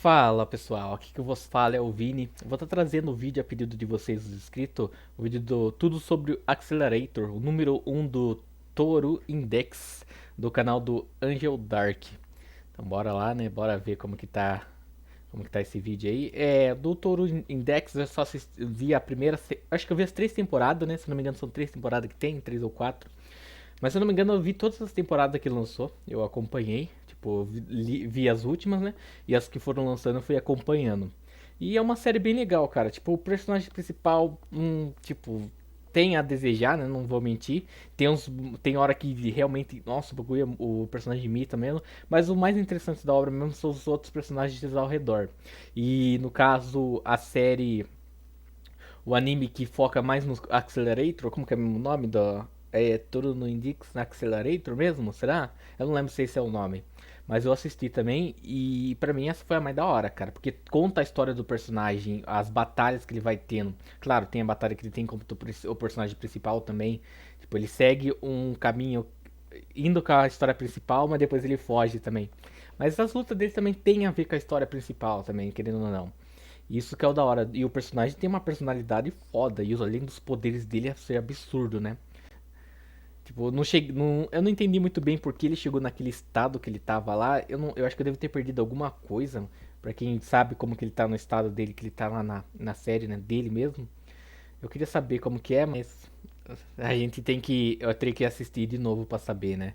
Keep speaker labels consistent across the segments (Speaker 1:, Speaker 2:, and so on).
Speaker 1: Fala pessoal, aqui que eu vos falo é o Vini. Eu vou estar trazendo o vídeo a pedido de vocês, os inscritos, o vídeo do Tudo sobre o Accelerator, o número 1 do Toru Index, do canal do Angel Dark. Então bora lá, né? Bora ver como que tá esse vídeo aí. Do Toru Index eu só vi a primeira, acho que eu vi as três temporadas, né? Se não me engano são três temporadas que tem, três ou quatro. Mas se eu não me engano, eu vi todas as temporadas que ele lançou. Eu acompanhei. Tipo, vi as últimas, né? E as que foram lançando eu fui acompanhando. E é uma série bem legal, cara. Tipo, o personagem principal, tipo, tem a desejar, né? Não vou mentir. Tem hora que realmente, nossa, o bagulho, o personagem imita mesmo. Mas o mais interessante da obra mesmo são os outros personagens ao redor. E no caso, a série, o anime que foca mais no Accelerator, como que é o nome da. É tudo no Index Accelerator mesmo? Será? Eu não lembro se esse é o nome. Mas eu assisti também e pra mim essa foi a mais da hora, cara. Porque conta a história do personagem, as batalhas que ele vai tendo. Claro, tem a batalha que ele tem como o personagem principal também. Tipo, ele segue um caminho indo com a história principal, mas depois ele foge também. Mas as lutas dele também tem a ver com a história principal também, querendo ou não. Isso que é o da hora. E o personagem tem uma personalidade foda. E além dos poderes dele é ser absurdo, né? Tipo, eu não entendi muito bem por que ele chegou naquele estado que ele tava lá. Eu acho que eu devo ter perdido alguma coisa. Pra quem sabe como que ele tá no estado dele, que ele tá lá na série, né? Dele mesmo. Eu queria saber como que é, mas a gente tem que. Eu teria que assistir de novo pra saber, né?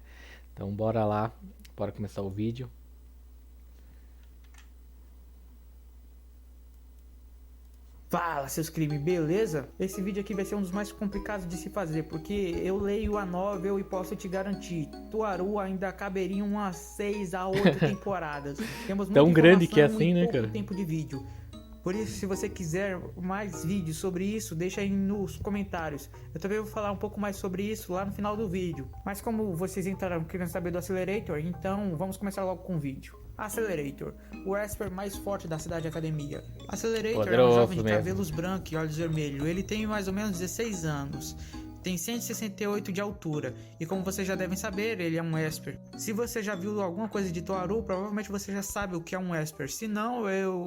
Speaker 1: Então bora lá. Bora começar o vídeo.
Speaker 2: Fala, seus crimes, beleza? Esse vídeo aqui vai ser um dos mais complicados de se fazer, porque eu leio a novel e posso te garantir, Toaru ainda caberia umas 6 a 8 temporadas. Temos muita
Speaker 1: Tão grande que é
Speaker 2: informação e
Speaker 1: assim, né,
Speaker 2: pouco
Speaker 1: cara?
Speaker 2: tempo de vídeo. Por isso, se você quiser mais vídeos sobre isso, deixa aí nos comentários. Eu também vou falar um pouco mais sobre isso lá no final do vídeo. Mas como vocês entraram querendo saber do Accelerator, então vamos começar logo com o vídeo. Accelerator, o Esper mais forte da cidade academia. Accelerator é um jovem
Speaker 1: Poderoso
Speaker 2: de
Speaker 1: mesmo.
Speaker 2: cabelos brancos e olhos vermelhos. Ele tem mais ou menos 16 anos. Tem 168 de altura, e como vocês já devem saber, ele é um Esper. Se você já viu alguma coisa de Toaru, provavelmente você já sabe o que é um Esper. Se não,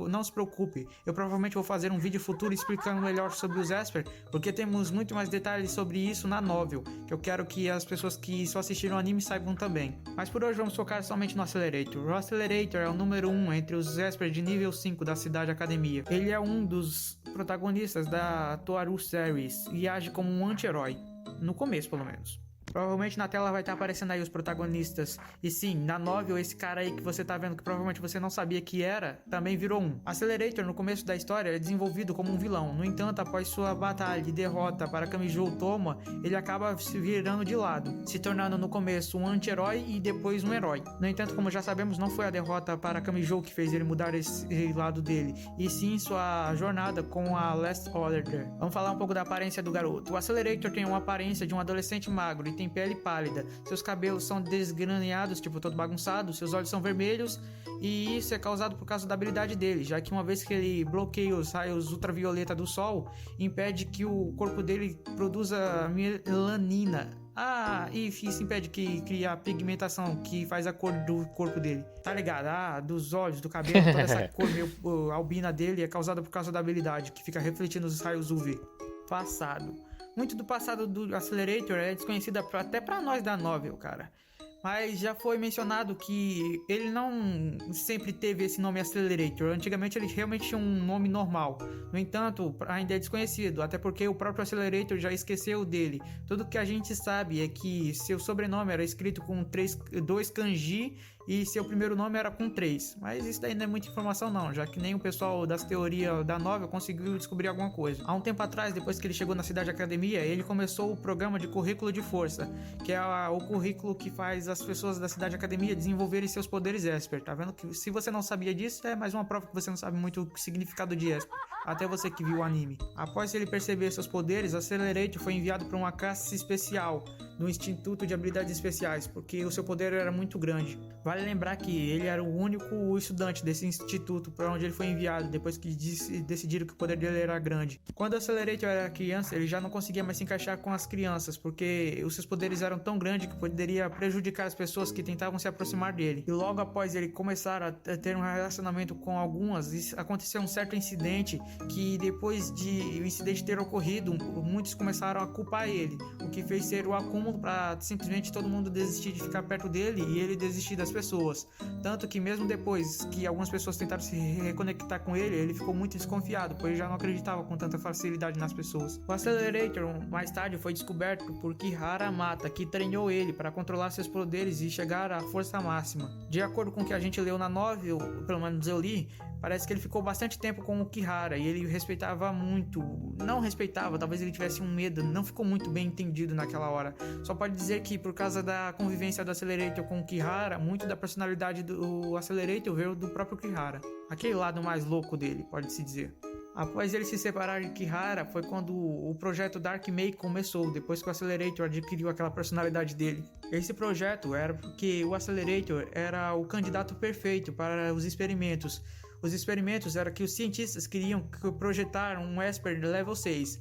Speaker 2: não se preocupe. Eu provavelmente vou fazer um vídeo futuro explicando melhor sobre os Esper, porque temos muito mais detalhes sobre isso na novel, que eu quero que as pessoas que só assistiram o anime saibam também. Mas por hoje vamos focar somente no Accelerator. O Accelerator é o número 1 entre os Esper de nível 5 da cidade academia. Ele é um dos protagonistas da Toaru Series e age como um anti-herói. No começo, pelo menos. Provavelmente na tela vai estar aparecendo aí os protagonistas. E sim, na novel, esse cara aí que você tá vendo, que provavelmente você não sabia que era, também virou um. Accelerator, no começo da história, é desenvolvido como um vilão. No entanto, após sua batalha e derrota para Kamijou Toma, ele acaba se virando de lado, se tornando no começo um anti-herói e depois um herói. No entanto, como já sabemos, não foi a derrota para Kamijou que fez ele mudar esse lado dele, e sim sua jornada com a Last Order. Vamos falar um pouco da aparência do garoto. O Accelerator tem uma aparência de um adolescente magro e tem pele pálida. Seus cabelos são desgraneados, tipo todo bagunçado, seus olhos são vermelhos, e isso é causado por causa da habilidade dele, já que uma vez que ele bloqueia os raios ultravioleta do sol, impede que o corpo dele produza melanina. E isso impede que crie a pigmentação que faz a cor do corpo dele. Tá ligado? Dos olhos, do cabelo, toda essa cor meio albina dele é causada por causa da habilidade, que fica refletindo os raios UV. Passado. Muito do passado do Accelerator é desconhecido até pra nós da novel, cara. Mas já foi mencionado que ele não sempre teve esse nome Accelerator. Antigamente ele realmente tinha um nome normal. No entanto, ainda é desconhecido, até porque o próprio Accelerator já esqueceu dele. Tudo que a gente sabe é que seu sobrenome era escrito com 2 kanji e seu primeiro nome era com 3. Mas isso daí não é muita informação não, já que nem o pessoal das teorias da novel conseguiu descobrir alguma coisa. Há um tempo atrás, depois que ele chegou na cidade academia, ele começou o programa de currículo de força, que é o currículo que faz as pessoas da cidade academia desenvolverem seus poderes Esper. Tá vendo que se você não sabia disso, é mais uma prova que você não sabe muito o significado de Esper. até você que viu o anime. Após ele perceber seus poderes, o Accelerator foi enviado para uma classe especial no Instituto de Habilidades Especiais, porque o seu poder era muito grande. Vale lembrar que ele era o único estudante desse instituto para onde ele foi enviado, depois que decidiram que o poder dele era grande. Quando o Accelerator era criança, ele já não conseguia mais se encaixar com as crianças, porque os seus poderes eram tão grandes que poderia prejudicar as pessoas que tentavam se aproximar dele. E logo após ele começar a ter um relacionamento com algumas, aconteceu um certo incidente que depois de o incidente ter ocorrido, muitos começaram a culpar ele, o que fez ser o acúmulo para simplesmente todo mundo desistir de ficar perto dele e ele desistir das pessoas. Tanto que mesmo depois que algumas pessoas tentaram se reconectar com ele, ele ficou muito desconfiado, pois já não acreditava com tanta facilidade nas pessoas. O Accelerator mais tarde foi descoberto por Kihara Mata, que treinou ele para controlar seus poderes e chegar à força máxima. De acordo com o que a gente leu na novel, pelo menos eu li, parece que ele ficou bastante tempo com o Kihara e ele respeitava muito. Não respeitava, talvez ele tivesse um medo, não ficou muito bem entendido naquela hora. Só pode dizer que por causa da convivência do Accelerator com o Kihara, muito da personalidade do Accelerator veio do próprio Kihara. Aquele lado mais louco dele, pode-se dizer. Após ele se separar de Kihara, foi quando o projeto Dark May começou, depois que o Accelerator adquiriu aquela personalidade dele. Esse projeto era porque o Accelerator era o candidato perfeito para os experimentos. Os experimentos eram que os cientistas queriam projetar um Esper de level 6.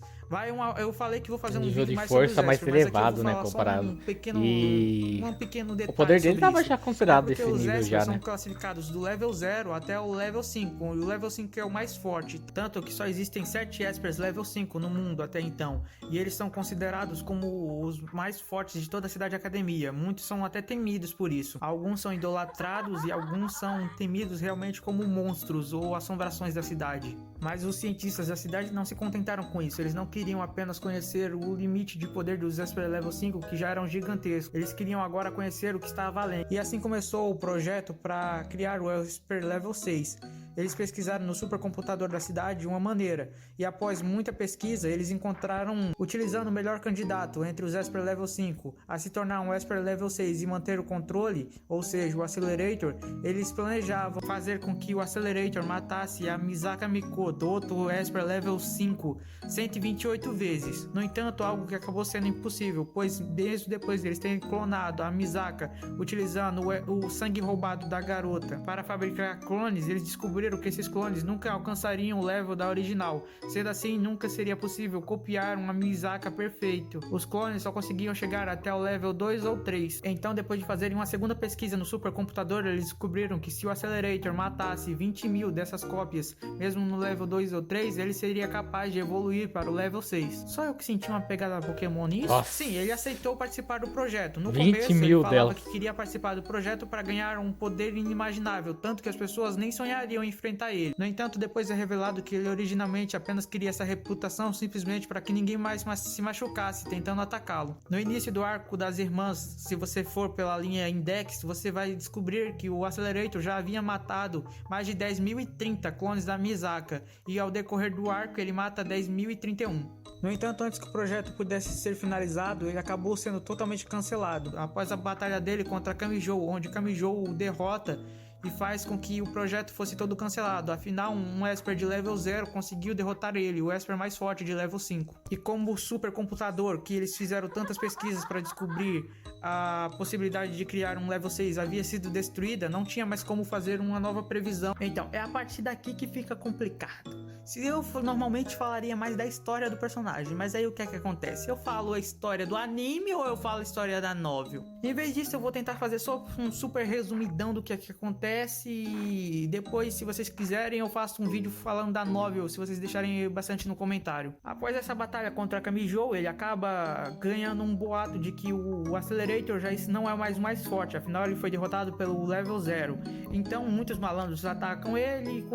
Speaker 2: Eu falei que vou fazer um vídeo mais sobre o
Speaker 1: força mais elevado, né, comparado.
Speaker 2: Um pequeno detalhe.
Speaker 1: O poder dele estava já considerado
Speaker 2: porque
Speaker 1: desse
Speaker 2: os
Speaker 1: nível
Speaker 2: Espers
Speaker 1: já,
Speaker 2: são
Speaker 1: né?
Speaker 2: classificados do level 0 até o level 5, e o level 5 é o mais forte, tanto que só existem 7 Espers level 5 no mundo até então, e eles são considerados como os mais fortes de toda a cidade academia. Muitos são até temidos por isso. Alguns são idolatrados e alguns são temidos realmente como monstros ou assombrações da cidade. Mas os cientistas da cidade não se contentaram com isso, eles não queriam apenas conhecer o limite de poder dos Esper Level 5, que já eram gigantescos, eles queriam agora conhecer o que estava além. E assim começou o projeto para criar o Esper Level 6. Eles pesquisaram no supercomputador da cidade uma maneira, e após muita pesquisa, eles encontraram, utilizando o melhor candidato entre os Esper Level 5 a se tornar um Esper Level 6 e manter o controle, ou seja, o Accelerator, eles planejavam fazer com que o Accelerator matasse a Misaka Mikoto, outro Esper Level 5, 128 vezes. No entanto, algo que acabou sendo impossível, pois mesmo depois deles terem clonado a Misaka, utilizando o sangue roubado da garota para fabricar clones, eles descobriram que esses clones nunca alcançariam o level da original. Sendo assim, nunca seria possível copiar uma Misaka perfeito. Os clones só conseguiam chegar até o level 2 ou 3. Então, depois de fazerem uma segunda pesquisa no supercomputador, eles descobriram que se o Accelerator matasse 20 mil dessas cópias, mesmo no level 2 ou 3, ele seria capaz de evoluir para o level 6. Só eu que senti uma pegada Pokémon nisso?
Speaker 1: Nossa.
Speaker 2: Sim, ele aceitou participar do projeto. No
Speaker 1: 20
Speaker 2: começo,
Speaker 1: mil
Speaker 2: ele falava
Speaker 1: dela.
Speaker 2: que queria participar do projeto para ganhar um poder inimaginável, tanto que as pessoas nem sonhariam em enfrentar ele. No entanto, depois é revelado que ele originalmente apenas queria essa reputação simplesmente para que ninguém mais se machucasse tentando atacá-lo. No início do arco das irmãs, se você for pela linha Index, você vai descobrir que o Accelerator já havia matado mais de 10.030 clones da Misaka, e ao decorrer do arco ele mata 10.031. No entanto, antes que o projeto pudesse ser finalizado, ele acabou sendo totalmente cancelado, após a batalha dele contra Kamijou, onde Kamijou o derrota e faz com que o projeto fosse todo cancelado. Afinal, um Esper de level 0 conseguiu derrotar ele, o Esper mais forte de level 5. E como o supercomputador, que eles fizeram tantas pesquisas para descobrir a possibilidade de criar um level 6 havia sido destruída, não tinha mais como fazer uma nova previsão. Então, é a partir daqui que fica complicado. Se eu normalmente falaria mais da história do personagem, mas aí o que é que acontece? Eu falo a história do anime ou eu falo a história da novel? Em vez disso, eu vou tentar fazer só um super resumidão do que é que acontece, e depois, se vocês quiserem, eu faço um vídeo falando da novel, se vocês deixarem bastante no comentário. Após essa batalha contra Kamijou, ele acaba ganhando um boato de que o Accelerator já não é mais o mais forte, afinal ele foi derrotado pelo level 0. Então muitos malandros atacam ele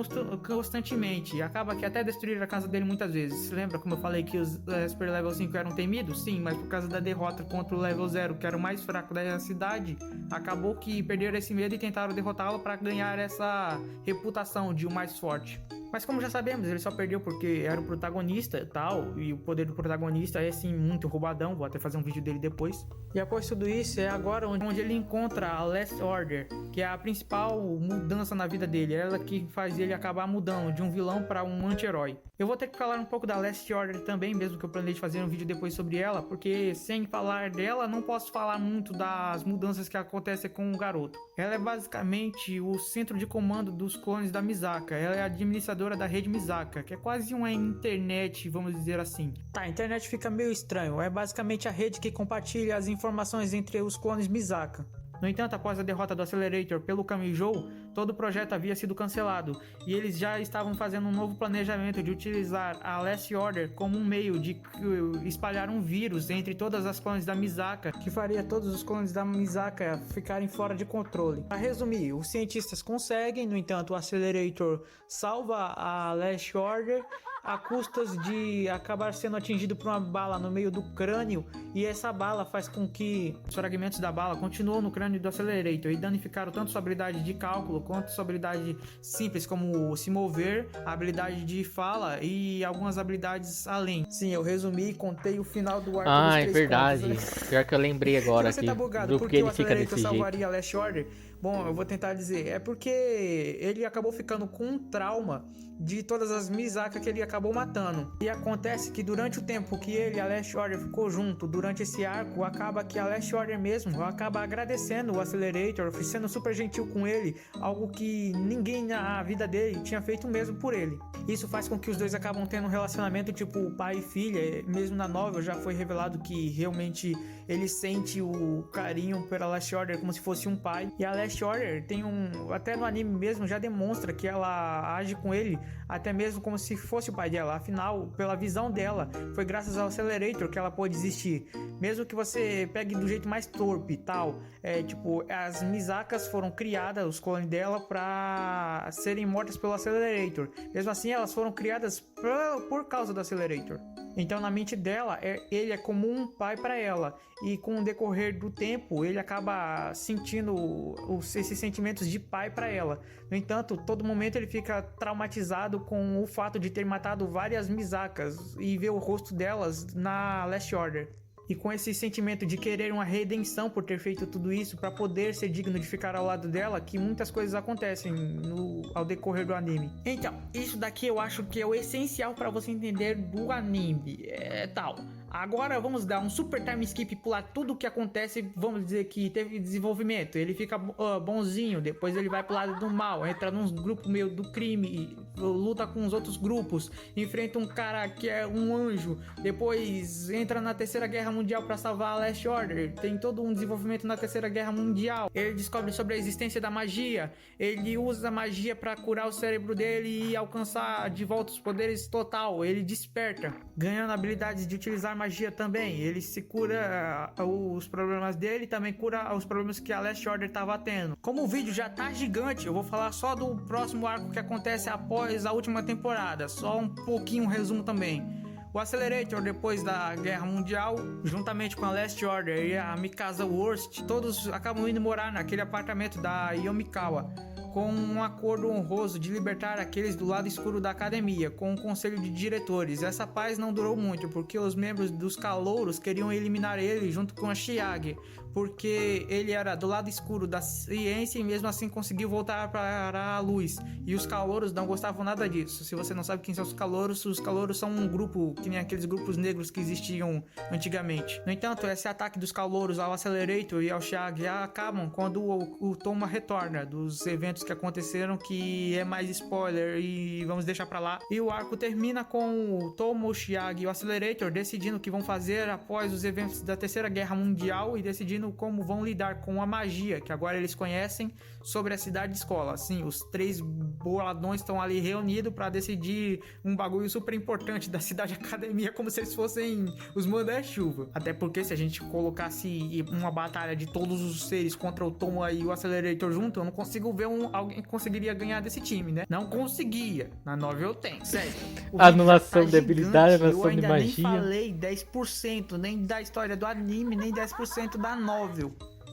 Speaker 2: constantemente, e acaba que até destruir a casa dele muitas vezes. Lembra como eu falei que os Esper level 5 eram temidos? Sim, mas por causa da derrota contra o level 0, que era o mais fraco da cidade, acabou que perderam esse medo e tentaram derrotá-lo para ganhar essa reputação de o mais forte. Mas como já sabemos, ele só perdeu porque era o protagonista e tal, e o poder do protagonista é assim muito roubadão, vou até fazer um vídeo dele depois. E após tudo isso, é agora onde ele encontra a Last Order, que é a principal mudança na vida dele, ela que faz ele acabar mudando de um vilão para um anti-herói. Eu vou ter que falar um pouco da Last Order também, mesmo que eu planeje fazer um vídeo depois sobre ela, porque sem falar dela, não posso falar muito das mudanças que acontecem com o garoto. Ela é basicamente o centro de comando dos clones da Misaka, ela é a administradora da rede Misaka, que é quase uma internet, vamos dizer assim. Tá, a internet fica meio estranho, é basicamente a rede que compartilha as informações entre os clones Misaka. No entanto, após a derrota do Accelerator pelo Kamijo, todo o projeto havia sido cancelado, e eles já estavam fazendo um novo planejamento de utilizar a Last Order como um meio de espalhar um vírus entre todas as clones da Misaka, que faria todos os clones da Misaka ficarem fora de controle. Para resumir, os cientistas conseguem, no entanto, o Accelerator salva a Last Order a custas de acabar sendo atingido por uma bala no meio do crânio, e essa bala faz com que os fragmentos da bala continuem no crânio do Accelerator e danificaram tanto sua habilidade de cálculo quanto sua habilidade simples como se mover, a habilidade de fala e algumas habilidades além. Sim, eu resumi e contei o final do arco dos
Speaker 1: Ah, é
Speaker 2: três
Speaker 1: verdade.
Speaker 2: contos, né?
Speaker 1: Pior que eu lembrei agora
Speaker 2: Se você
Speaker 1: aqui
Speaker 2: tá bugado
Speaker 1: do
Speaker 2: porque
Speaker 1: que
Speaker 2: o
Speaker 1: ele fica
Speaker 2: Accelerator
Speaker 1: desse jeito.
Speaker 2: salvaria a Last Order, bom, eu vou tentar dizer, é porque ele acabou ficando com um trauma de todas as Misaka que ele acabou matando. E acontece que durante o tempo que ele e a Last Order ficou junto, durante esse arco, acaba que a Last Order mesmo acaba agradecendo o Accelerator, sendo super gentil com ele, algo que ninguém na vida dele tinha feito mesmo por ele. Isso faz com que os dois acabam tendo um relacionamento tipo pai e filha, mesmo na novel já foi revelado que realmente ele sente o carinho pela Last Order como se fosse um pai. E a Last Order tem até no anime mesmo já demonstra que ela age com ele até mesmo como se fosse o pai dela. Afinal, pela visão dela, foi graças ao Accelerator que ela pôde existir. Mesmo que você pegue do jeito mais torpe e tal, tipo, as Misakas foram criadas, os clones dela, pra serem mortas pelo Accelerator. Mesmo assim, elas foram criadas por causa do Accelerator. Então, na mente dela, ele é como um pai para ela. E com o decorrer do tempo, ele acaba sentindo esses sentimentos de pai para ela. No entanto, todo momento ele fica traumatizado com o fato de ter matado várias Misakas e ver o rosto delas na Last Order. E com esse sentimento de querer uma redenção por ter feito tudo isso, para poder ser digno de ficar ao lado dela, que muitas coisas acontecem ao decorrer do anime. Então, isso daqui eu acho que é o essencial para você entender do anime. Tal. Agora vamos dar um super time skip e pular tudo o que acontece. Vamos dizer que teve desenvolvimento. Ele fica bonzinho, depois ele vai pro lado do mal, entra num grupo meio do crime, luta com os outros grupos, enfrenta um cara que é um anjo, depois entra na Terceira Guerra Mundial para salvar a Last Order. Tem todo um desenvolvimento na Terceira Guerra Mundial. Ele descobre sobre a existência da magia. Ele usa a magia para curar o cérebro dele e alcançar de volta os poderes total. Ele desperta, ganhando habilidades de utilizar magia também. Ele se cura os problemas dele e também cura os problemas que a Last Order tava tendo. Como o vídeo já tá gigante, eu vou falar só do próximo arco que acontece após a última temporada. Só um pouquinho um resumo também. O Accelerator, depois da Guerra Mundial, juntamente com a Last Order e a Mikasa Worst, todos acabam indo morar naquele apartamento da Yomikawa, com um acordo honroso de libertar aqueles do lado escuro da academia, com um conselho de diretores. Essa paz não durou muito, porque os membros dos Calouros queriam eliminar ele junto com a Chiage, porque ele era do lado escuro da ciência e mesmo assim conseguiu voltar para a luz. E os Calouros não gostavam nada disso. Se você não sabe quem são os Calouros são um grupo, que nem aqueles grupos negros que existiam antigamente. No entanto, esse ataque dos Calouros ao Accelerator e ao Chiage acabam quando o Toma retorna dos eventos que aconteceram, que é mais spoiler e vamos deixar pra lá. E o arco termina com o Tomo, o Chiage e o Accelerator decidindo o que vão fazer após os eventos da Terceira Guerra Mundial e decidindo como vão lidar com a magia que agora eles conhecem sobre a cidade de escola. Assim, os três boladões estão ali reunidos pra decidir um bagulho super importante da cidade academia, como se eles fossem os manda-chuva. Até porque se a gente colocasse uma batalha de todos os seres contra o Tomo e o Accelerator junto, eu não consigo ver alguém que conseguiria ganhar desse time, né? Não conseguia. Na novel tem, sério.
Speaker 1: Anulação de habilidade, anulação de magia.
Speaker 2: Eu ainda nem falei 10%, nem da história do anime, nem 10% da novel.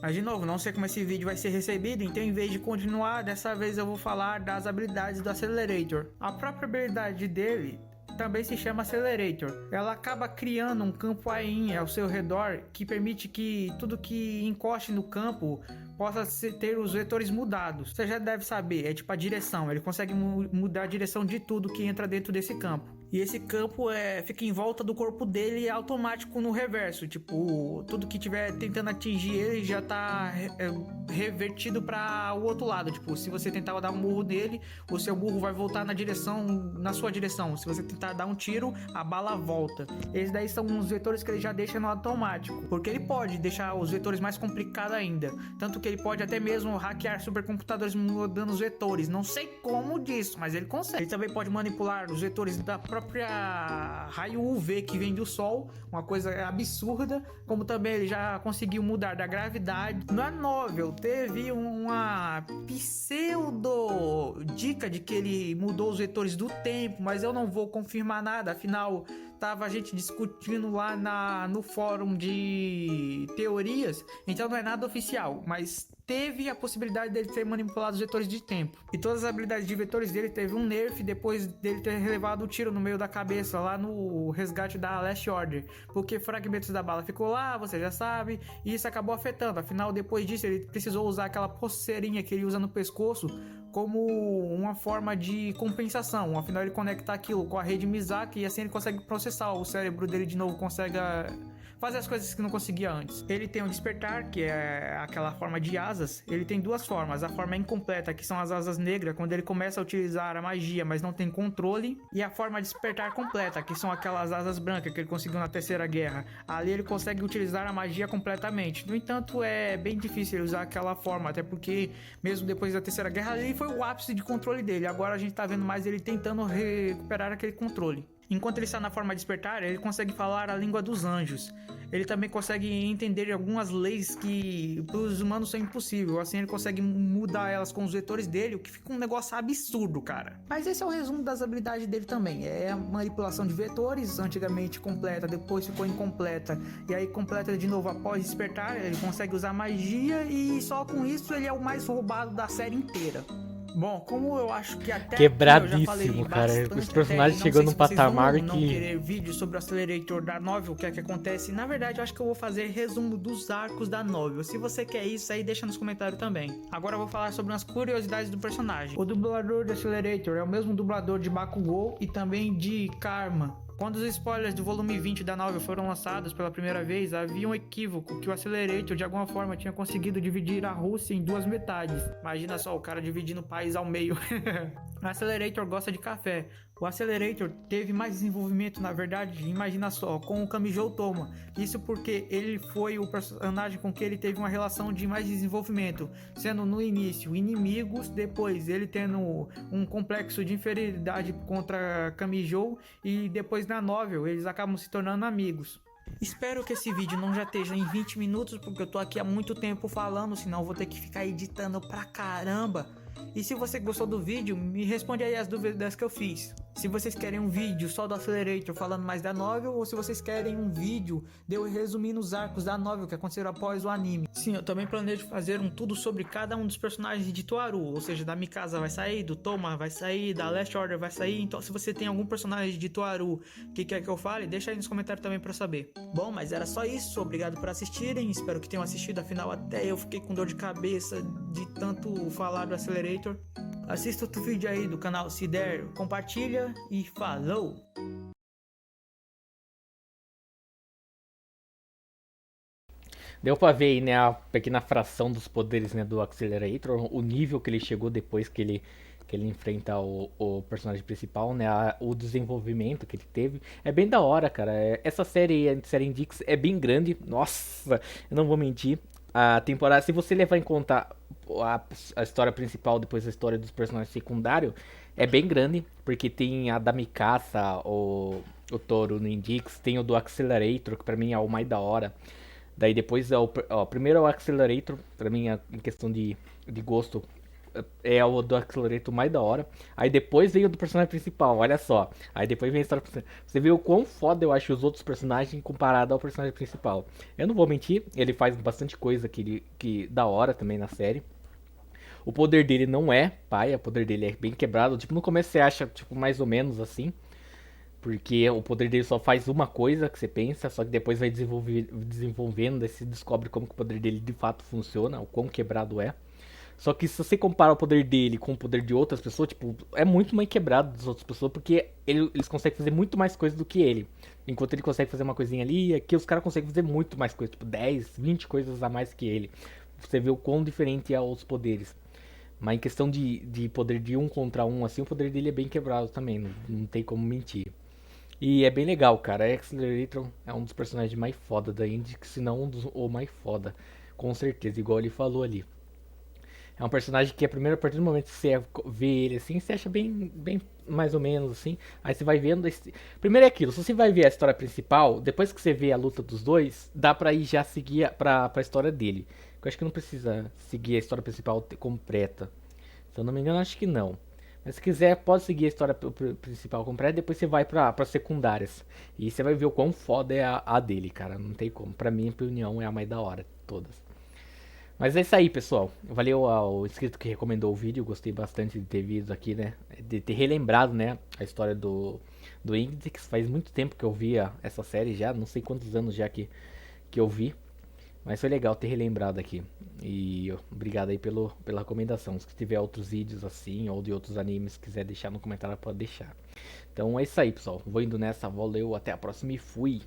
Speaker 2: Mas de novo, não sei como esse vídeo vai ser recebido, então em vez de continuar, dessa vez eu vou falar das habilidades do Accelerator. A própria habilidade dele também se chama Accelerator. Ela acaba criando um campo AIM ao seu redor que permite que tudo que encoste no campo possa ter os vetores mudados. Você já deve saber, é tipo a direção. Ele consegue mudar a direção de tudo que entra dentro desse campo. E esse campo fica em volta do corpo dele e é automático no reverso. Tipo, tudo que tiver tentando atingir ele já tá revertido para o outro lado. Tipo, se você tentar dar um murro nele, o seu burro vai voltar na sua direção. Se você tentar dar um tiro, a bala volta. Esses daí são uns vetores que ele já deixa no automático. Porque ele pode deixar os vetores mais complicados ainda. Tanto que ele pode até mesmo hackear supercomputadores mudando os vetores. Não sei como disso, mas ele consegue. Ele também pode manipular os vetores da própria raio UV que vem do sol, uma coisa absurda. Como também ele já conseguiu mudar da gravidade. Na novel teve uma pseudo dica de que ele mudou os vetores do tempo, mas eu não vou confirmar nada, afinal tava a gente discutindo lá no fórum de teorias, então não é nada oficial, mas teve a possibilidade dele ter manipulado os vetores de tempo. E todas as habilidades de vetores dele teve um nerf depois dele ter levado o tiro no meio da cabeça lá no resgate da Last Order, porque fragmentos da bala ficou lá, você já sabe, e isso acabou afetando. Afinal, depois disso ele precisou usar aquela pulseirinha que ele usa no pescoço como uma forma de compensação. Afinal, ele conecta aquilo com a rede Mizaki e assim ele consegue processar. O cérebro dele de novo consegue fazer as coisas que não conseguia antes. Ele tem um despertar, que é aquela forma de asas. Ele tem duas formas. A forma incompleta, que são as asas negras, quando ele começa a utilizar a magia, mas não tem controle. E a forma despertar completa, que são aquelas asas brancas que ele conseguiu na Terceira Guerra. Ali ele consegue utilizar a magia completamente. No entanto, é bem difícil ele usar aquela forma, até porque mesmo depois da Terceira Guerra, ali foi o ápice de controle dele. Agora a gente tá vendo mais ele tentando recuperar aquele controle. Enquanto ele está na forma despertar, ele consegue falar a língua dos anjos. Ele também consegue entender algumas leis que para os humanos são impossíveis. Assim ele consegue mudar elas com os vetores dele, o que fica um negócio absurdo, cara. Mas esse é o resumo das habilidades dele também. É a manipulação de vetores, antigamente completa, depois ficou incompleta. E aí completa de novo após despertar, ele consegue usar magia e só com isso ele é o mais roubado da série inteira. Bom, como eu acho que até
Speaker 1: quebradíssimo,
Speaker 2: aqui eu já falei
Speaker 1: cara.
Speaker 2: bastante,
Speaker 1: Os personagens
Speaker 2: até,
Speaker 1: chegando num patamar
Speaker 2: não
Speaker 1: que
Speaker 2: querer vídeo sobre o Accelerator da novel, o que é que acontece. Na verdade, eu acho que eu vou fazer resumo dos arcos da novel. Se você quer isso aí, deixa nos comentários também. Agora eu vou falar sobre umas curiosidades do personagem. O dublador do Accelerator é o mesmo dublador de Bakugou e também de Karma. Quando os spoilers do volume 20 da novel foram lançados pela primeira vez, havia um equívoco que o Accelerator de alguma forma tinha conseguido dividir a Rússia em duas metades. Imagina só, o cara dividindo o país ao meio. O Accelerator gosta de café. O Accelerator teve mais desenvolvimento, na verdade, imagina só, com o Kamijou Toma. Isso porque ele foi o personagem com que ele teve uma relação de mais desenvolvimento, sendo no início inimigos, depois ele tendo um complexo de inferioridade contra Kamijou e depois na novel eles acabam se tornando amigos. Espero que esse vídeo não já esteja em 20 minutos, porque eu tô aqui há muito tempo falando, senão eu vou ter que ficar editando pra caramba. E se você gostou do vídeo, me responde aí as dúvidas que eu fiz. Se vocês querem um vídeo só do Accelerator falando mais da novel, ou se vocês querem um vídeo de eu resumindo os arcos da novel que aconteceram após o anime. Sim, eu também planejo fazer um tudo sobre cada um dos personagens de Toaru, ou seja, da Mikasa vai sair, do Toma vai sair, da Last Order vai sair. Então se você tem algum personagem de Toaru que quer que eu fale, deixa aí nos comentários também pra eu saber. Bom, mas era só isso, obrigado por assistirem, espero que tenham assistido, afinal até eu fiquei com dor de cabeça de tanto falar do Accelerator. Assista outro vídeo aí do canal se der, compartilha e falou!
Speaker 1: deu pra ver aí, né, a pequena fração dos poderes, né, do Accelerator, o nível que ele chegou depois que ele enfrenta o personagem principal, né, o desenvolvimento que ele teve. É bem da hora, cara. Essa série, a série Indix, é bem grande. Nossa, eu não vou mentir. A temporada, se você levar em conta a história principal, depois a história dos personagens secundários, é bem grande, porque tem a da Mikasa, o Toru no Indix, tem o do Accelerator, que pra mim é o mais da hora. Daí depois, primeiro é o Accelerator, pra mim, em questão de gosto, é o do Accelerator mais da hora. Aí depois vem o do personagem principal, olha só. Aí depois vem a história principal. Você vê o quão foda eu acho os outros personagens comparado ao personagem principal. Eu não vou mentir, ele faz bastante coisa que da hora também na série. O poder dele não é paia, o poder dele é bem quebrado. Tipo, no começo você acha, tipo, mais ou menos assim. Porque o poder dele só faz uma coisa que você pensa, só que depois vai desenvolvendo, daí você descobre como que o poder dele de fato funciona, o quão quebrado é. Só que se você compara o poder dele com o poder de outras pessoas, tipo, é muito mais quebrado das outras pessoas, porque eles conseguem fazer muito mais coisas do que ele. Enquanto ele consegue fazer uma coisinha ali, aqui os caras conseguem fazer muito mais coisas, tipo 10, 20 coisas a mais que ele. Você vê o quão diferente é os poderes. Mas em questão de poder de um contra um, assim, o poder dele é bem quebrado também, não tem como mentir. E é bem legal, cara. A Accelerator é um dos personagens mais foda da Indy, se não um dos ou mais foda. Com certeza, igual ele falou ali. É um personagem que a partir do momento que você vê ele assim, você acha bem mais ou menos assim. Aí você vai vendo. Primeiro é aquilo, se você vai ver a história principal, depois que você vê a luta dos dois, dá pra ir já seguir pra história dele. Eu acho que não precisa seguir a história principal completa. Se eu não me engano, acho que não. Mas se quiser, pode seguir a história principal completa, depois você vai pra secundárias. E você vai ver o quão foda é a dele, cara. Não tem como. Pra mim, a opinião, é a mais da hora de todas. Mas é isso aí, pessoal. Valeu ao inscrito que recomendou o vídeo. Gostei bastante de ter visto aqui, né? De ter relembrado, né? A história do Index. Faz muito tempo que eu via essa série já. Não sei quantos anos já que eu vi. Mas foi legal ter relembrado aqui. E obrigado aí pela recomendação. Se tiver outros vídeos assim ou de outros animes, quiser deixar no comentário, pode deixar. Então é isso aí, pessoal. Vou indo nessa. Valeu, até a próxima e fui.